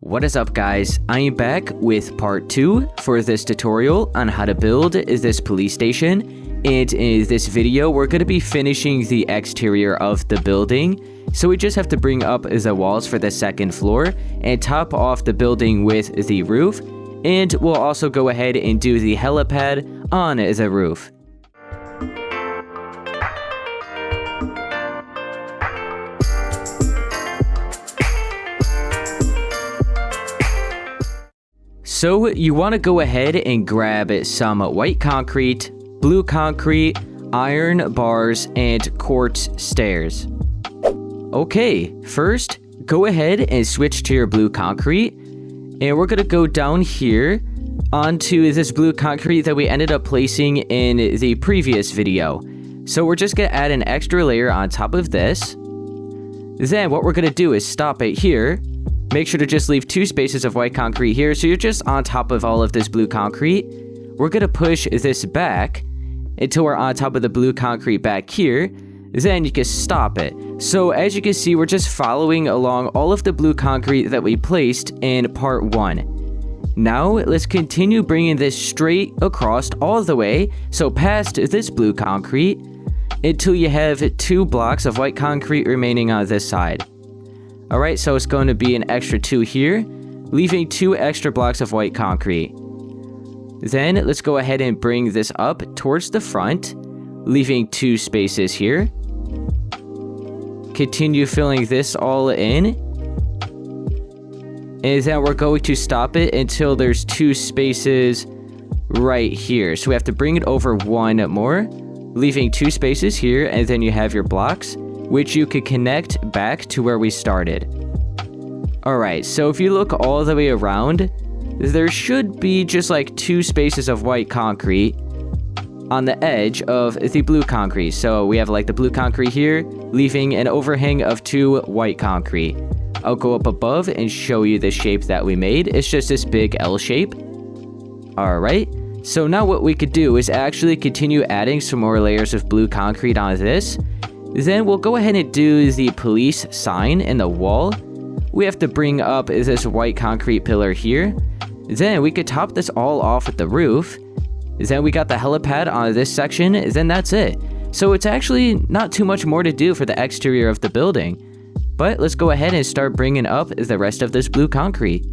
What is up, guys? I am back with part 2 for this tutorial on how to build this police station. And in this video, we're going to be finishing the exterior of the building. So we just have to bring up the walls for the second floor and top off the building with the roof. And we'll also go ahead and do the helipad on the roof. So you want to go ahead and grab some white concrete, blue concrete, iron bars, and quartz stairs. Okay, first, go ahead and switch to your blue concrete. And we're going to go down here onto this blue concrete that we ended up placing in the previous video. So we're just going to add an extra layer on top of this. Then what we're going to do is stop it here. Make sure to just leave 2 spaces of white concrete here, so you're just on top of all of this blue concrete. We're going to push this back until we're on top of the blue concrete back here. Then you can stop it. So as you can see, we're just following along all of the blue concrete that we placed in part 1. Now let's continue bringing this straight across all the way, so past this blue concrete, until you have 2 blocks of white concrete remaining on this side. Alright, so it's going to be an extra 2 here, leaving 2 extra blocks of white concrete. Then let's go ahead and bring this up towards the front, leaving 2 spaces here. Continue filling this all in. And then we're going to stop it until there's 2 spaces right here. So we have to bring it over 1 more, leaving 2 spaces here, and then you have your blocks, which you could connect back to where we started. Alright, so if you look all the way around, there should be just like 2 spaces of white concrete on the edge of the blue concrete. So we have like the blue concrete here, leaving an overhang of 2 white concrete. I'll go up above and show you the shape that we made. It's just this big L shape. Alright, so now what we could do is actually continue adding some more layers of blue concrete on this. Then we'll go ahead and do the police sign in the wall. We have to bring up this white concrete pillar here. Then we could top this all off with the roof. Then we got the helipad on this section. Then that's it. So it's actually not too much more to do for the exterior of the building. But let's go ahead and start bringing up the rest of this blue concrete.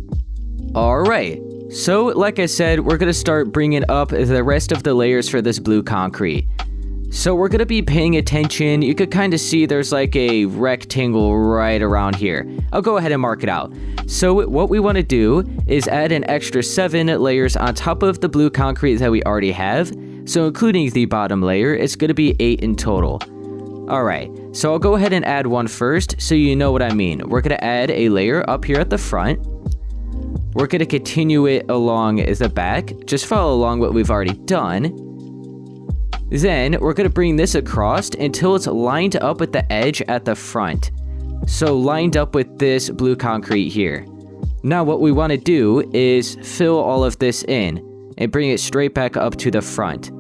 Alright, so like I said, we're going to start bringing up the rest of the layers for this blue concrete. So we're going to be paying attention. You could kind of see there's like a rectangle right around here. I'll go ahead and mark it out. So what we want to do is add an extra 7 layers on top of the blue concrete that we already have. So including the bottom layer, it's going to be 8 in total. Alright, so I'll go ahead and add one first so you know what I mean. We're going to add a layer up here at the front. We're going to continue it along the back. Just follow along what we've already done. Then we're going to bring this across until it's lined up with the edge at the front. So lined up with this blue concrete here. Now what we want to do is fill all of this in and bring it straight back up to the front.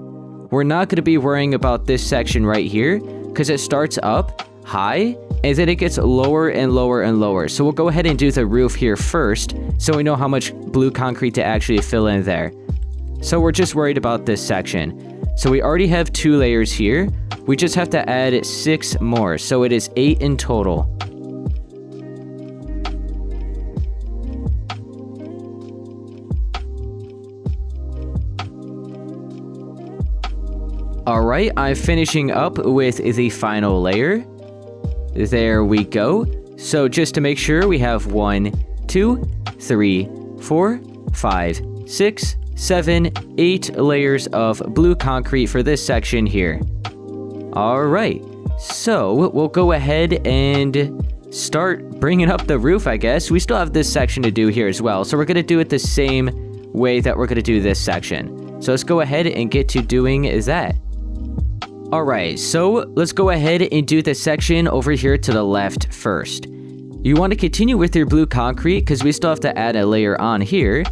We're not going to be worrying about this section right here because it starts up high and then it gets lower and lower and lower. So we'll go ahead and do the roof here first so we know how much blue concrete to actually fill in there. So we're just worried about this section. So we already have 2 layers here. We just have to add 6 more. So it is 8 in total. Alright, I'm finishing up with the final layer. There we go. So just to make sure, we have 1, 2, 3, 4, 5, 6, 7, 8 layers of blue concrete for this section here. Alright, so we'll go ahead and start bringing up the roof, I guess. We still have this section to do here as well, so we're going to do it the same way that we're going to do this section. So let's go ahead and get to doing that. Alright, so let's go ahead and do the section over here to the left first. You want to continue with your blue concrete because we still have to add a layer on here.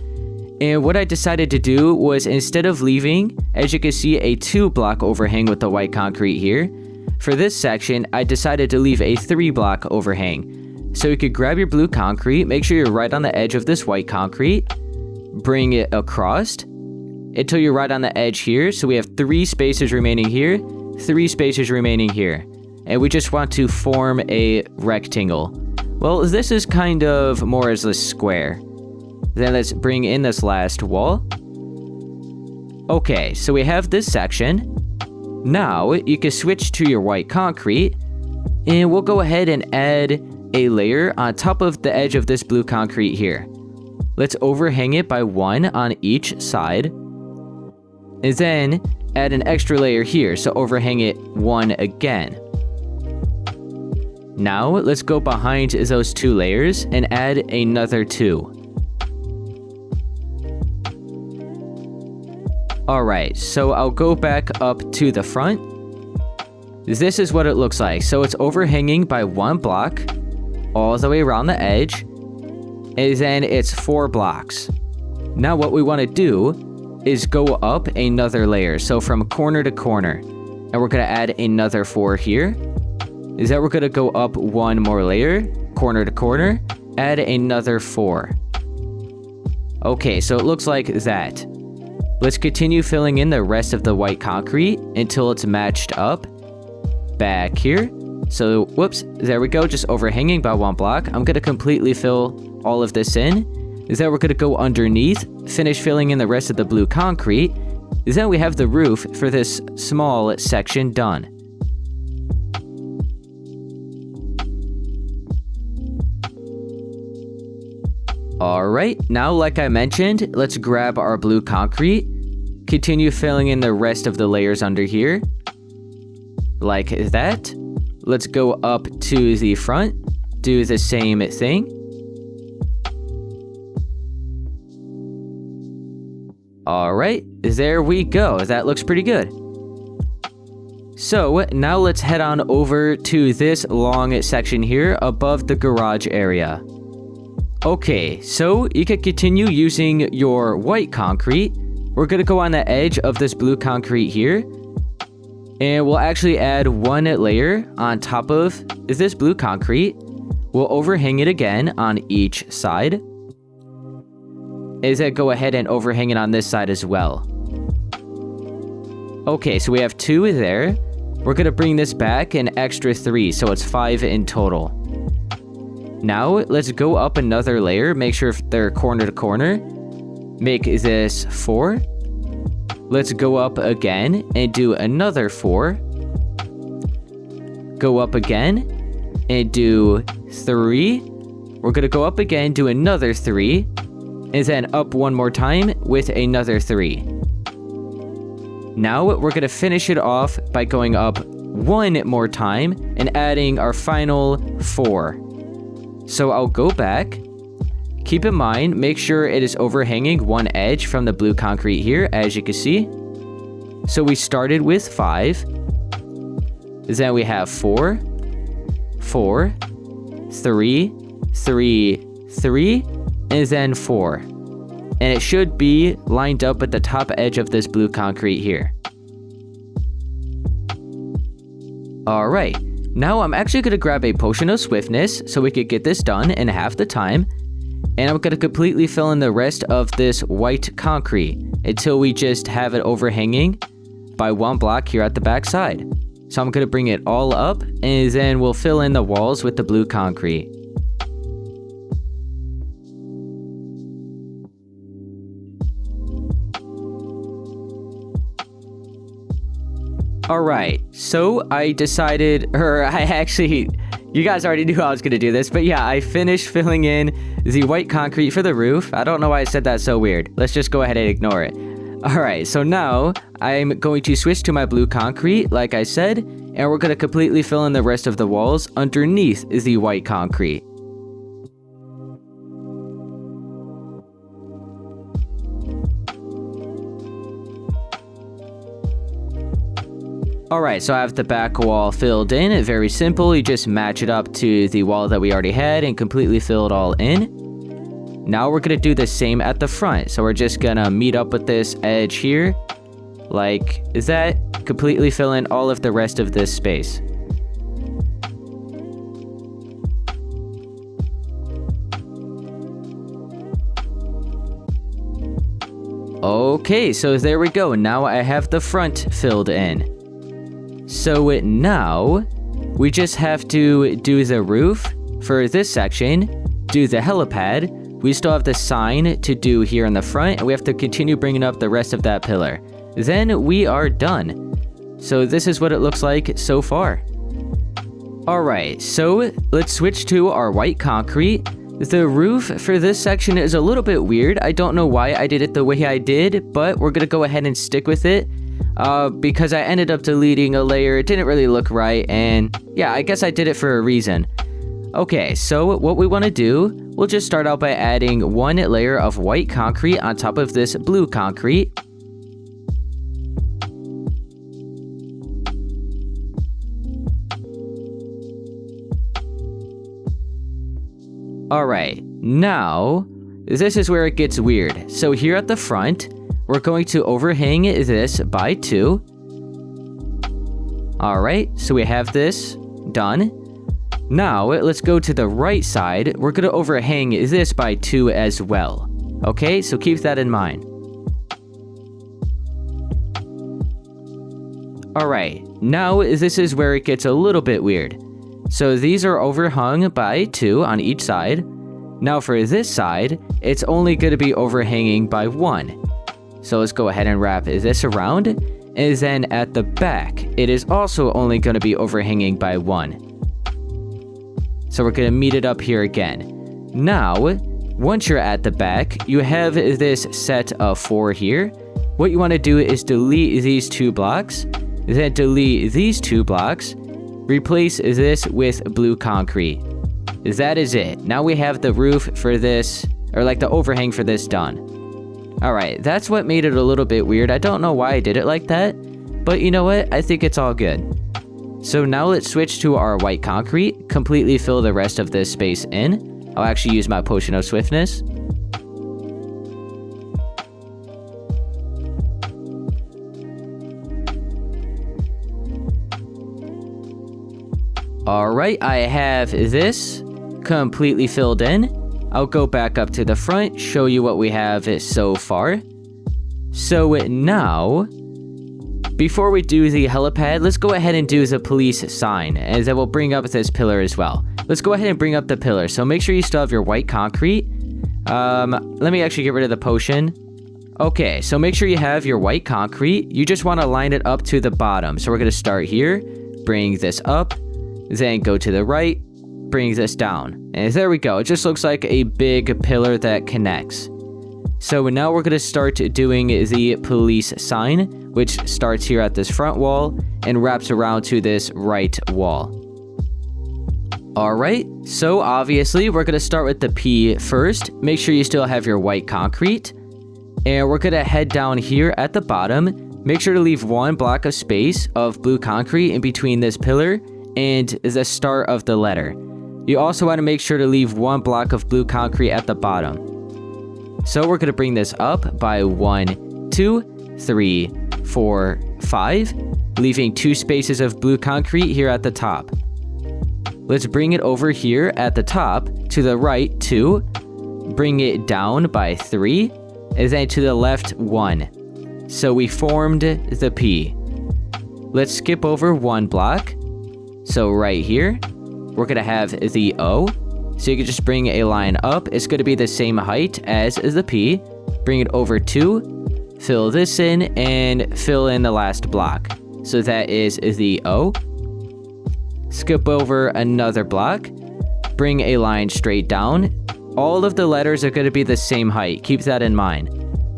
And what I decided to do was, instead of leaving, as you can see, a 2 block overhang with the white concrete here, for this section, I decided to leave a 3 block overhang. So you could grab your blue concrete, make sure you're right on the edge of this white concrete, bring it across until you're right on the edge here. So we have 3 spaces remaining here, 3 spaces remaining here. And we just want to form a rectangle. Well, this is kind of more as a square. Then let's bring in this last wall. Okay, so we have this section. Now, you can switch to your white concrete, and we'll go ahead and add a layer on top of the edge of this blue concrete here. Let's overhang it by 1 on each side, and then add an extra layer here, so overhang it 1 again. Now, let's go behind those 2 layers and add another 2. Alright, so I'll go back up to the front. This is what it looks like. So it's overhanging by 1 block all the way around the edge, and then it's 4 blocks. Now what we want to do is go up another layer, so from corner to corner, and we're going to add another 4 here. Is that we're going to go up 1 more layer, corner to corner, add another 4. Okay, so it looks like that. Let's continue filling in the rest of the white concrete until it's matched up. Back here. So, whoops, there we go, just overhanging by 1 block. I'm going to completely fill all of this in. Then we're going to go underneath, finish filling in the rest of the blue concrete. Then we have the roof for this small section done. Alright, now like I mentioned, let's grab our blue concrete, continue filling in the rest of the layers under here, like that. Let's go up to the front, do the same thing. Alright, there we go, that looks pretty good. So, now let's head on over to this long section here above the garage area. Okay, so you can continue using your white concrete. We're going to go on the edge of this blue concrete here, and we'll actually add 1 layer on top of this blue concrete. We'll overhang it again on each side. Is that go ahead and overhang it on this side as well. Okay, so we have 2 there. We're going to bring this back an extra 3, so it's 5 in total. Now, let's go up another layer, make sure they're corner to corner. Make this 4. Let's go up again and do another 4. Go up again and do 3. We're going to go up again, do another 3. And then up 1 more time with another 3. Now, we're going to finish it off by going up 1 more time and adding our final 4. So I'll go back. Keep in mind, make sure it is overhanging 1 edge from the blue concrete here, as you can see. So we started with 5. Then we have 4, 4, 3, 3, 3, and then 4. And it should be lined up at the top edge of this blue concrete here. Alright. Now I'm actually going to grab a potion of swiftness so we could get this done in half the time. And I'm going to completely fill in the rest of this white concrete until we just have it overhanging by 1 block here at the back side. So I'm going to bring it all up, and then we'll fill in the walls with the blue concrete. Alright, so I decided, you guys already knew I was going to do this, but yeah, I finished filling in the white concrete for the roof. I don't know why I said that so weird. Let's just go ahead and ignore it. Alright, so now I'm going to switch to my blue concrete, like I said, and we're going to completely fill in the rest of the walls underneath the white concrete. Alright, so I have the back wall filled in. Very simple. You just match it up to the wall that we already had and completely fill it all in. Now we're going to do the same at the front. So we're just going to meet up with this edge here. Like that. Completely fill in all of the rest of this space. Okay, so there we go. Now I have the front filled in. So now we just have to do the roof for this section, do the helipad. We still have the sign to do here in the front, and we have to continue bringing up the rest of that pillar. Then we are done. So this is what it looks like so far. Alright, so let's switch to our white concrete. The roof for this section is a little bit weird. I don't know why I did it the way I did, but we're gonna go ahead and stick with it. Because I ended up deleting a layer, it didn't really look right, and yeah, I guess I did it for a reason. Okay, so what we want to do, we'll just start out by adding one layer of white concrete on top of this blue concrete. Alright, now, this is where it gets weird. So here at the front, we're going to overhang this by 2. Alright, so we have this done. Now, let's go to the right side. We're going to overhang this by 2 as well. Okay, so keep that in mind. Alright, now this is where it gets a little bit weird. So these are overhung by 2 on each side. Now for this side, it's only going to be overhanging by 1. So let's go ahead and wrap this around. And then at the back, it is also only going to be overhanging by 1. So we're going to meet it up here again. Now, once you're at the back, you have this set of 4 here. What you want to do is delete these 2 blocks. Then delete these 2 blocks. Replace this with blue concrete. That is it. Now we have the roof for this, or like the overhang for this done. Alright, that's what made it a little bit weird. I don't know why I did it like that, but you know what? I think it's all good. So now let's switch to our white concrete, completely fill the rest of this space in. I'll actually use my potion of swiftness. Alright, I have this completely filled in. I'll go back up to the front, show you what we have so far. So now, before we do the helipad, let's go ahead and do the police sign, and then we'll bring up this pillar as well. Let's go ahead and bring up the pillar. So make sure you still have your white concrete. Let me actually get rid of the potion. Okay, so make sure you have your white concrete. You just want to line it up to the bottom. So we're going to start here, bring this up, then go to the right, bring this down. And there we go. It just looks like a big pillar that connects. So now we're going to start doing the police sign, which starts here at this front wall and wraps around to this right wall. Alright, so obviously we're going to start with the P first. Make sure you still have your white concrete. And we're going to head down here at the bottom. Make sure to leave 1 block of space of blue concrete in between this pillar and the start of the letter. You also want to make sure to leave 1 block of blue concrete at the bottom. So we're going to bring this up by 1, 2, 3, 4, 5, leaving 2 spaces of blue concrete here at the top. Let's bring it over here at the top to the right 2, bring it down by 3, and then to the left 1. So we formed the P. Let's skip over 1 block. So right here, we're going to have the O. So you can just bring a line up. It's going to be the same height as the P. Bring it over 2. Fill this in and fill in the last block. So that is the O. Skip over another block. Bring a line straight down. All of the letters are going to be the same height. Keep that in mind.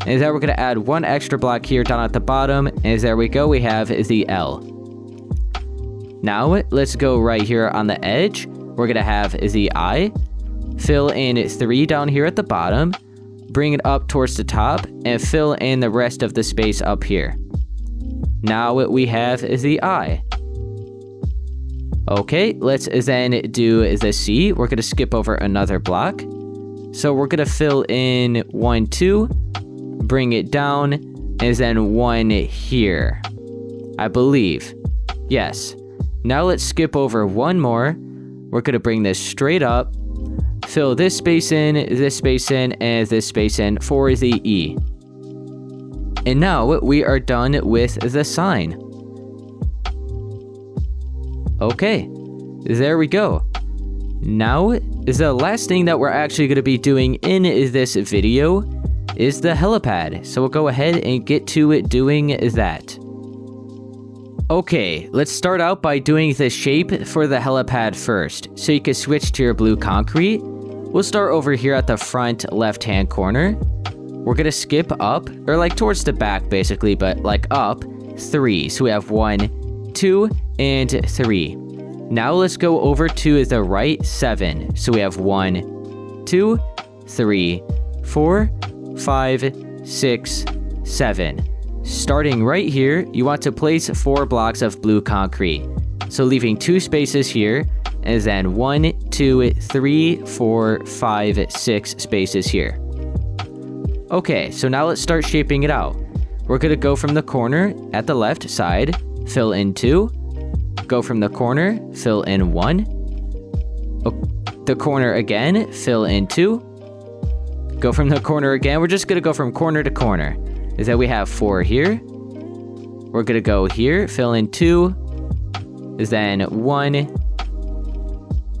And then we're going to add 1 extra block here down at the bottom. And there we go. We have the L. Now, let's go right here on the edge. We're going to have the I. Fill in 3 down here at the bottom. Bring it up towards the top. And fill in the rest of the space up here. Now we have the I. Okay, let's then do the C. We're going to skip over another block. So we're going to fill in 1, 2. Bring it down. And then 1 here. I believe. Yes. Now let's skip over 1 more. We're going to bring this straight up. Fill this space in, and this space in for the E. And now we are done with the sign. Okay, there we go. Now, the last thing that we're actually going to be doing in this video is the helipad. So we'll go ahead and get to it doing that. Okay, let's start out by doing the shape for the helipad first. So you can switch to your blue concrete. We'll start over here at the front left-hand corner. We're going to skip up, or like towards the back basically, but like up 3. So we have 1, 2, and 3. Now let's go over to the right 7. So we have 1, 2, 3, 4, 5, 6, 7. Starting right here, you want to place 4 blocks of blue concrete. So leaving 2 spaces here, and then 1, 2, 3, 4, 5, 6 spaces here. Okay, so now let's start shaping it out. We're going to go from the corner at the left side, fill in 2. Go from the corner, fill in 1. The corner again, fill in 2. Go from the corner again. We're just going to go from corner to corner. Is that we have 4 here. We're going to go here, fill in 2. Is then 1.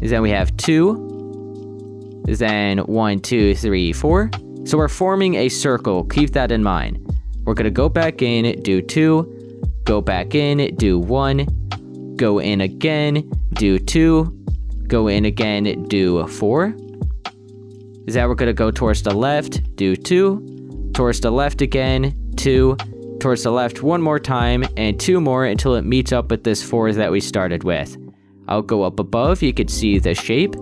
Is then we have 2. Is then 1, 2, 3, 4. So we're forming a circle. Keep that in mind. We're going to go back in, do 2. Go back in, do 1. Go in again, do 2. Go in again, do 4. Is that we're going to go towards the left, do 2. Towards the left again, 2. Towards the left one more time, and 2 more until it meets up with this 4 that we started with. I'll go up above, you can see the shape.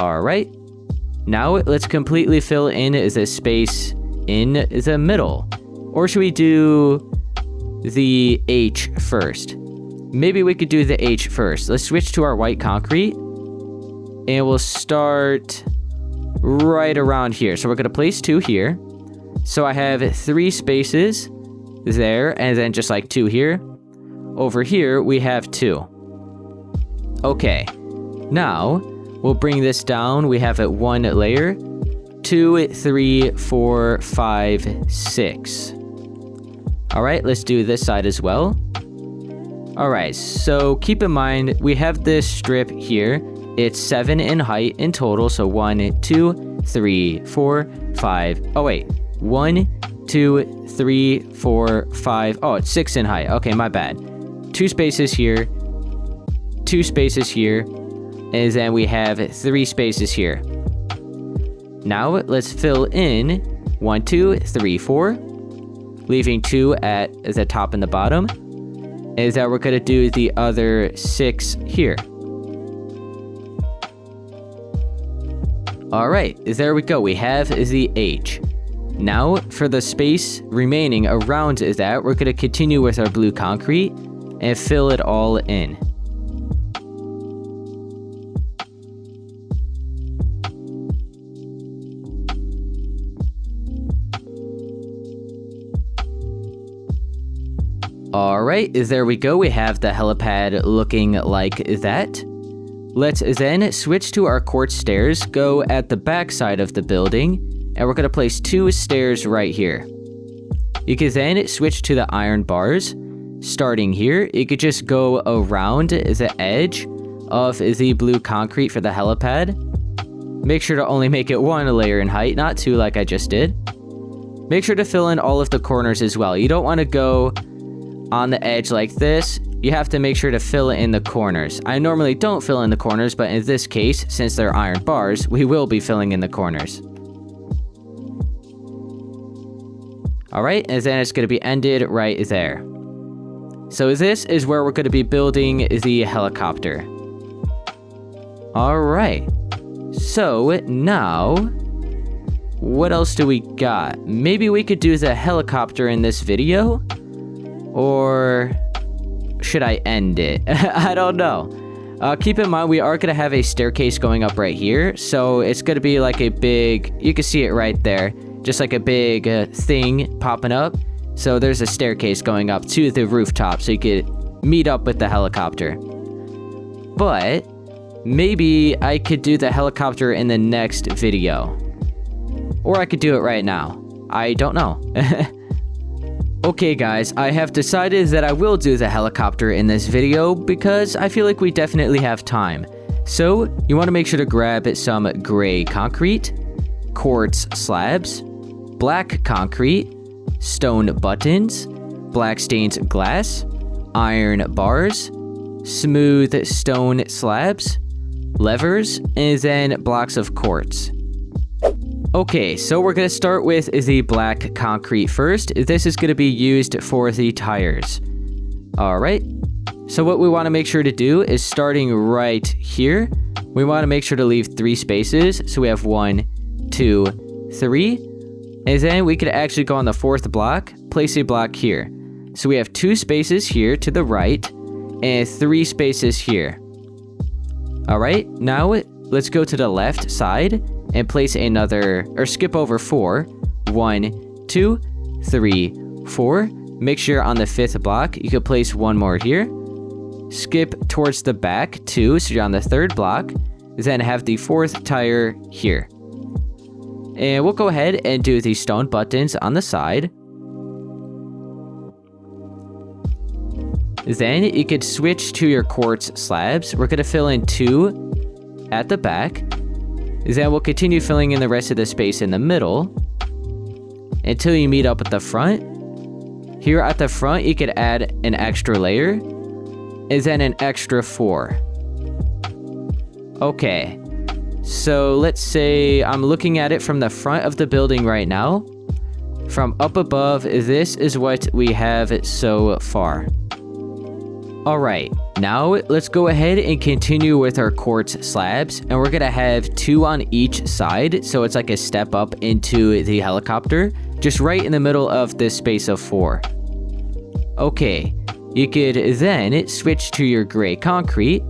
Alright. Now let's completely fill in the space in the middle. Or should we do the H first? Maybe we could do the H first. Let's switch to our white concrete. And we'll start right around here. So we're going to place 2 here. So I have 3 spaces there, and then just like 2 here. Over here, we have 2. Okay. Now, we'll bring this down. We have it 1 layer. 2, 3, 4, 5, 6. Alright, let's do this side as well. Alright, so keep in mind, we have this strip here. It's 7 in height in total, so 1, 2, 3, 4, 5. Oh wait, 1, 2, 3, 4, 5. Oh, it's 6 in height. Okay, my bad. 2 spaces here, 2 spaces here, and then we have 3 spaces here. Now let's fill in 1, 2, 3, 4, leaving 2 at the top and the bottom. Is that we're going to do the other 6 here. Alright, there we go. We have the H. Now, for the space remaining around that, we're going to continue with our blue concrete and fill it all in. Alright, there we go. We have the helipad looking like that. Let's then switch to our quartz stairs, go at the back side of the building, and we're going to place 2 stairs right here. You can then switch to the iron bars. Starting here, you could just go around the edge of the blue concrete for the helipad. Make sure to only make it 1 layer in height, not 2 like I just did. Make sure to fill in all of the corners as well. You don't want to go on the edge like this. You have to make sure to fill in the corners. I normally don't fill in the corners, but in this case, since they're iron bars, we will be filling in the corners. Alright, and then it's going to be ended right there. So this is where we're going to be building the helicopter. Alright, so now, what else do we got? Maybe we could do the helicopter in this video? Or should I end it? I don't know. Keep in mind, we are going to have a staircase going up right here. So it's going to be like a big, you can see it right there. Just like a big thing popping up. So there's a staircase going up to the rooftop so you could meet up with the helicopter. But maybe I could do the helicopter in the next video. Or I could do it right now. I don't know. Okay guys, I have decided that I will do the helicopter in this video because I feel like we definitely have time. So, you want to make sure to grab some gray concrete, quartz slabs, black concrete, stone buttons, black stained glass, iron bars, smooth stone slabs, levers, and then blocks of quartz. Okay, so we're going to start with the black concrete first. This is going to be used for the tires. Alright, so what we want to make sure to do is starting right here, we want to make sure to leave 3 spaces. So we have 1, 2, 3, and then we could actually go on the 4th block, place a block here. So we have 2 spaces here to the right, and 3 spaces here. Alright, now let's go to the left side and place another, or skip over 4. 1, 2, 3, 4. Make sure on the 5th block, you could place 1 more here. Skip towards the back 2, so you're on the 3rd block. Then have the 4th tire here. And we'll go ahead and do the stone buttons on the side. Then you could switch to your quartz slabs. We're going to fill in 2 at the back. Then we'll continue filling in the rest of the space in the middle until you meet up at the front. Here at the front, you could add an extra layer and then an extra 4. Okay, so let's say I'm looking at it from the front of the building right now. From up above, this is what we have so far. Alright, now let's go ahead and continue with our quartz slabs, and we're gonna have 2 on each side, so it's like a step up into the helicopter, just right in the middle of this space of 4. Okay, you could then switch to your gray concrete.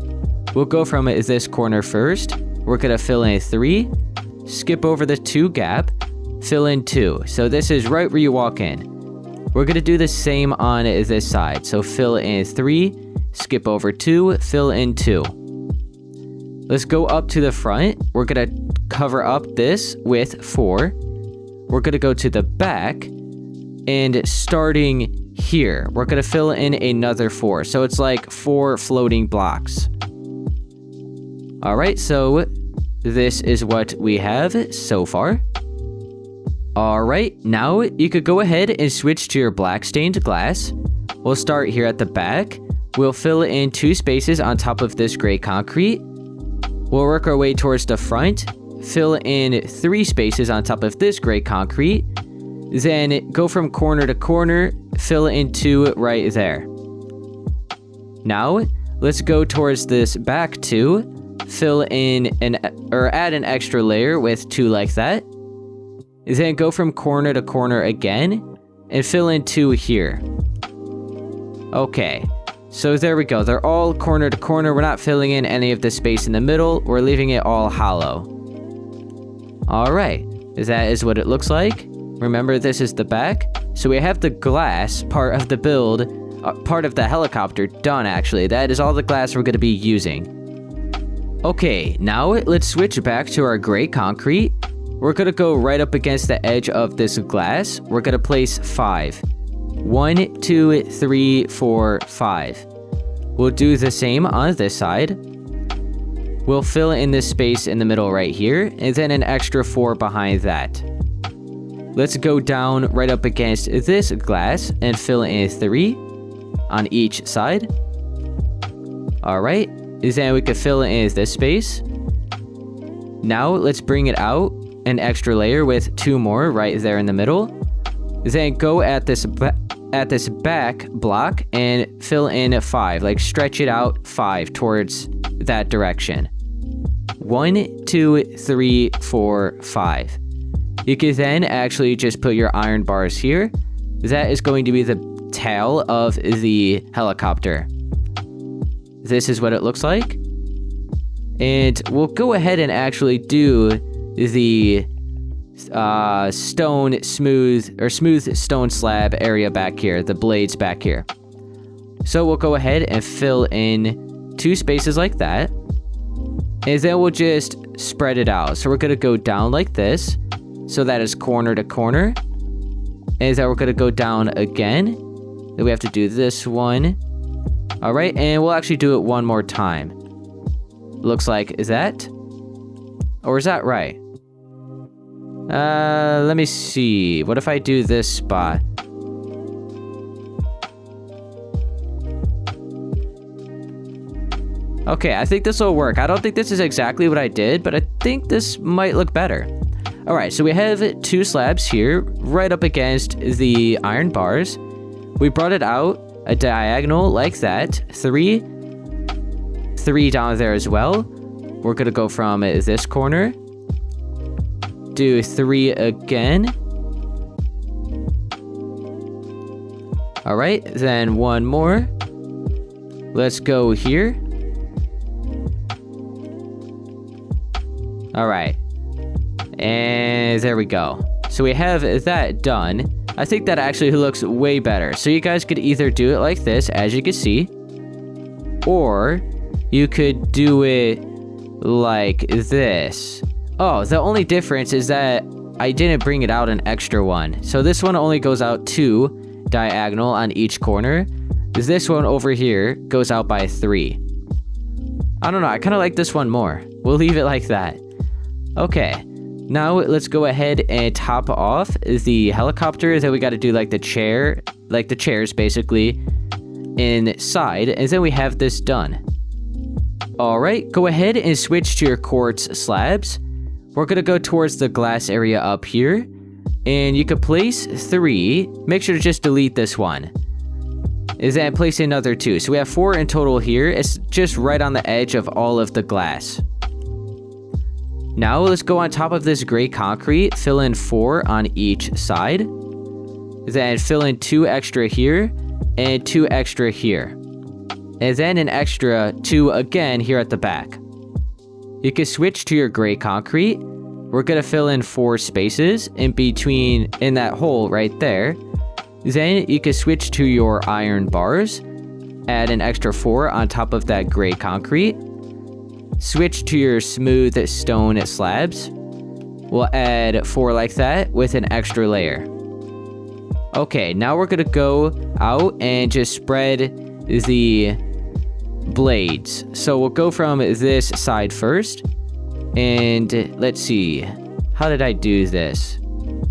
We'll go from this corner first. We're gonna fill in 3, skip over the 2 gap, fill in 2. So this is right where you walk in. We're gonna do the same on this side, so fill in 3, skip over 2, fill in 2. Let's go up to the front. We're gonna cover up this with 4. We're gonna go to the back, and starting here, we're gonna fill in another 4. So it's like 4 floating blocks. Alright, so this is what we have so far. Alright, now you could go ahead and switch to your black stained glass. We'll start here at the back. We'll fill in 2 spaces on top of this gray concrete. We'll work our way towards the front. Fill in 3 spaces on top of this gray concrete. Then go from corner to corner, fill in 2 right there. Now, let's go towards this back 2. Fill in add an extra layer with 2 like that. Then go from corner to corner again, and fill in 2 here. Okay, so there we go. They're all corner to corner. We're not filling in any of the space in the middle. We're leaving it all hollow. Alright, that is what it looks like. Remember, this is the back. So we have the glass part of the build, part of the helicopter done actually. That is all the glass we're going to be using. Okay, now let's switch back to our gray concrete. We're going to go right up against the edge of this glass. We're going to place 5. 1, 2, 3, 4, 5. We'll do the same on this side. We'll fill in this space in the middle right here, and then an extra 4 behind that. Let's go down right up against this glass and fill in 3 on each side. Alright, then we could fill in this space. Now let's bring it out an extra layer with 2 more right there in the middle. Then go at this back block and fill in 5, like stretch it out 5 towards that direction. 1, 2, 3, 4, 5. You can then actually just put your iron bars here. That is going to be the tail of the helicopter. This is what it looks like. And we'll go ahead and actually do the smooth stone slab area back here, the blades back here. So we'll go ahead and fill in 2 spaces like that, and then we'll just spread it out. So we're going to go down like this, so that is corner to corner. And then we're going to go down again. Then we have to do this one. All right, and we'll actually do it one more time. Looks like, is that? Or is that right? Let me see. What if I do this spot? Okay, I think this will work. I don't think this is exactly what I did, but I think this might look better. All right, so we have 2 slabs here, right up against the iron bars. We brought it out a diagonal like that. 3 down there as well. We're gonna go from this corner. Do 3 again. All right, then 1 more. Let's go here. All right, and there we go. So we have that done. I think that actually looks way better. So you guys could either do it like this, as you can see, or you could do it like this. Oh, the only difference is that I didn't bring it out an extra one. So this one only goes out 2 diagonal on each corner. This one over here goes out by 3. I don't know, I kind of like this one more. We'll leave it like that. Okay, now let's go ahead and top off the helicopter. Then we got to do like the chair, like the chairs basically inside, and then we have this done. All right, go ahead and switch to your quartz slabs. We're gonna go towards the glass area up here, and you could place 3. Make sure to just delete this one. Is then place another 2. So we have 4 in total here. It's just right on the edge of all of the glass. Now let's go on top of this gray concrete, fill in 4 on each side. Then fill in 2 extra here and 2 extra here. And then an extra 2 again here at the back. You can switch to your gray concrete. We're gonna fill in 4 spaces in between, in that hole right there. Then you can switch to your iron bars. Add an extra 4 on top of that gray concrete. Switch to your smooth stone slabs. We'll add 4 like that with an extra layer. Okay, now we're gonna go out and just spread the blades. So we'll go from this side first. And let's see. How did I do this?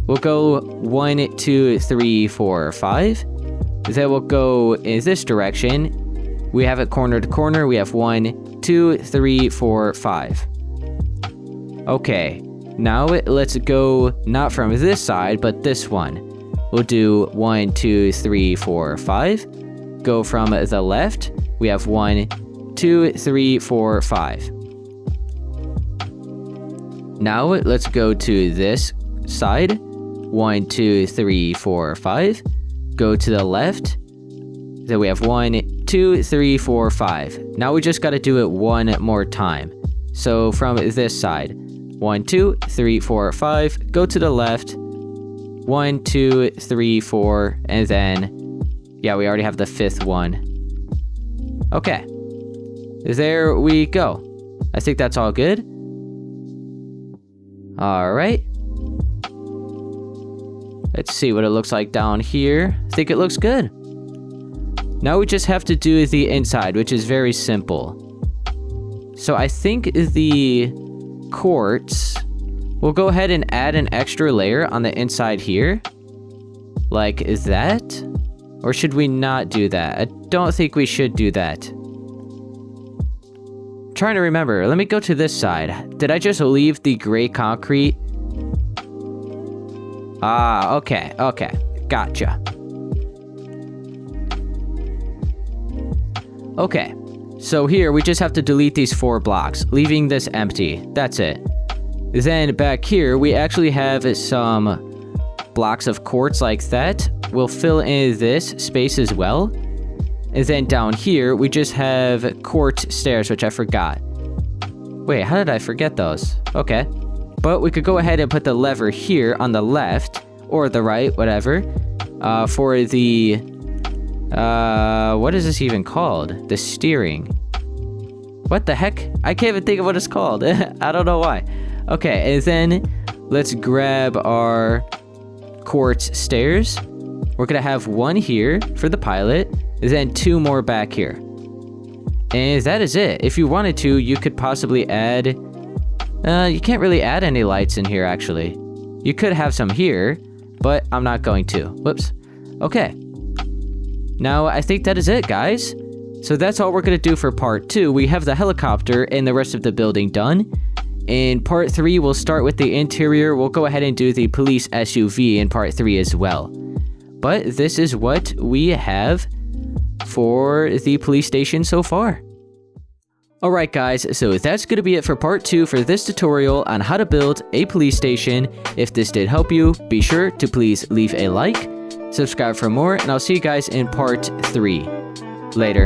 We'll go 1, 2, 3, 4, 5. Then we'll go in this direction. We have it corner to corner. We have 1, 2, 3, 4, 5. Okay, now let's go not from this side, but this one. We'll do 1, 2, 3, 4, 5. Go from the left. We have 1, 2, 3, 4, 5. Now let's go to this side. 1, 2, 3, 4, 5. Go to the left. Then we have 1, 2, 3, 4, 5. Now we just got to do it one more time. So from this side, 1, 2, 3, 4, 5. Go to the left. 1, 2, 3, 4, and then, yeah, we already have the 5th one. Okay, there we go. I think that's all good. All right. Let's see what it looks like down here. I think it looks good. Now we just have to do the inside, which is very simple. So I think the quartz, we'll go ahead and add an extra layer on the inside here. Like, is that? Or should we not do that? I don't think we should do that. I'm trying to remember. Let me go to this side. Did I just leave the gray concrete? Ah, okay, okay. Gotcha. Okay, so here we just have to delete these 4 blocks, leaving this empty. That's it. Then back here, we actually have some blocks of quartz like that. We'll fill in this space as well. And then down here, we just have quartz stairs, which I forgot. Wait, how did I forget those? Okay. But we could go ahead and put the lever here on the left, or the right, whatever, for the, what is this even called? The steering. What the heck? I can't even think of what it's called. I don't know why. Okay, and then let's grab our quartz stairs. We're going to have one here for the pilot, then 2 more back here. And that is it. If you wanted to, you could possibly add... you can't really add any lights in here, actually. You could have some here, but I'm not going to. Whoops. Okay. Now, I think that is it, guys. So that's all we're going to do for part 2. We have the helicopter and the rest of the building done. In part 3, we'll start with the interior. We'll go ahead and do the police SUV in part 3 as well. But this is what we have for the police station so far. Alright guys, so that's going to be it for part 2 for this tutorial on how to build a police station. If this did help you, be sure to please leave a like, subscribe for more, and I'll see you guys in part 3. Later.